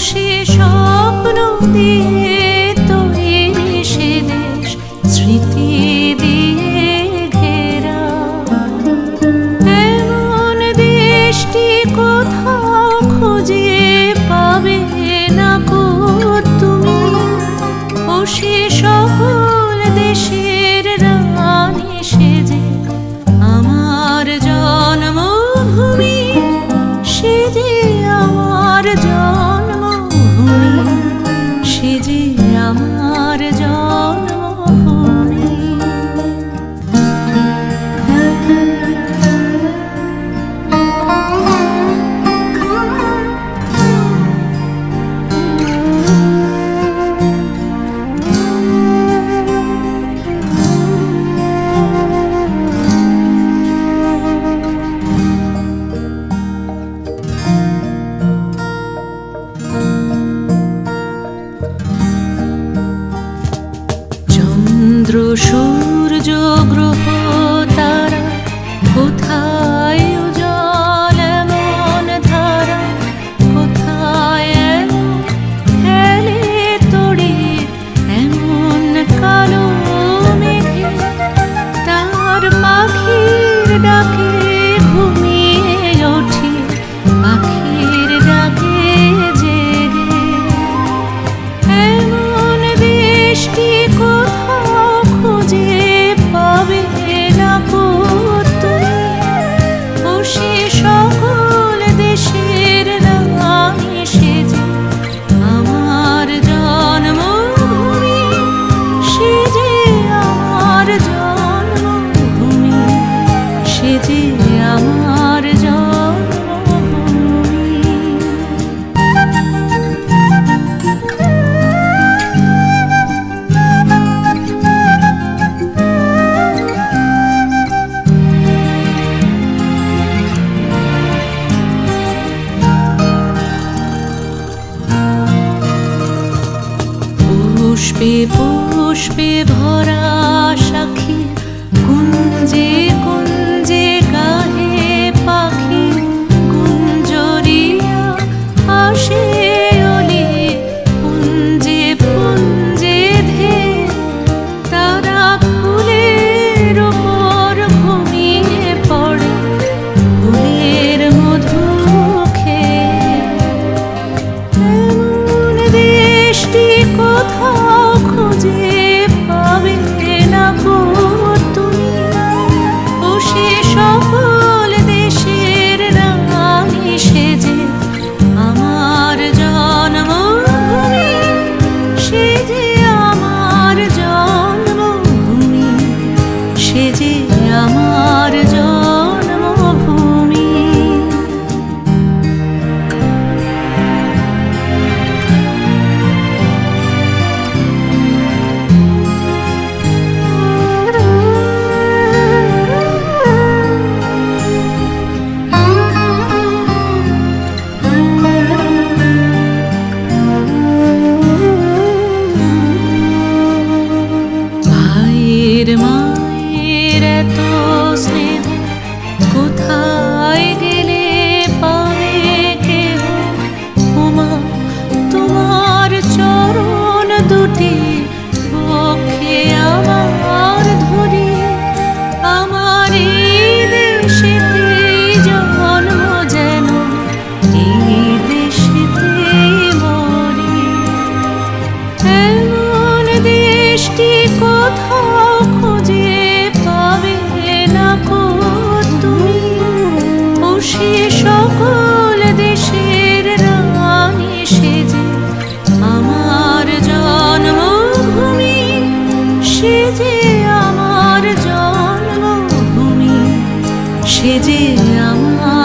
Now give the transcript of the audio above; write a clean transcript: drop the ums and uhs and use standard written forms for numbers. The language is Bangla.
সে স্বপ্ন দিয়ে তৈরি সে দেশ স্মৃতি দিয়ে ঘেরা। এমন দেশটি কোথাও খুঁজে পাবে না কো তুমি। ও সে সকল দেশের রানী সেজে আমার জন্মভূমি, সে যে আমার জন্মভূমি, সে যে আমার জন্মভূমি। চন্দ্র সূর্য গ্রহ তারা কোথায় উজ্জ্বল এমন ধারা, কোথায় খেলে তড়ি এমন কালো মেঘে। তার পাখির ডাকে ঘুমিয়ে ওঠে, পাখির ডাকে জেগে। এমন দেশটি কোথাও খুঁজে পাবে না কো তুমি। ও সে সকল দেশের রানী সেজে আমার জন্মভূমি, সে যে আমার জন্মভূমি, সে যে আমার জন্মভূমি। পুষ্পে পুষ্পে ভরা সাক্ষী, কুঞ্জে কুঞ্জে গাহে পাখি। কুঞ্জরিয়া আসে অলি পুঞ্জে পুঞ্জে ধে। তারা ফুলের ওপর ঘুমিয়ে পড়ে, ফুলের মধু খেয়ে। এমন দেশটি কোথাও খুঁজে পাবে না কো তুমি। ও সে সকল দেশের রানী সেজে আমার জন্মভূমি, সে যে আমার জন্মভূমি, সে যে আমার জন্মভূমি। ভাইয়ের মায়ের এত স্নেহ কোথায় গেলে পাবে কেহ। ওমা তোমার চরণ দুটি বক্ষে আমার ধরি। আমার এই দেশেতেই জন্ম যেন এই দেশেতেই মরি। এমন দেশটি কোথাও খুঁজে পাবে না কো তুমি। ও সে সকল দেশের রানী সেজে আমার জন্মভূমি, সে যে আমার জন্মভূমি, সে যে আমার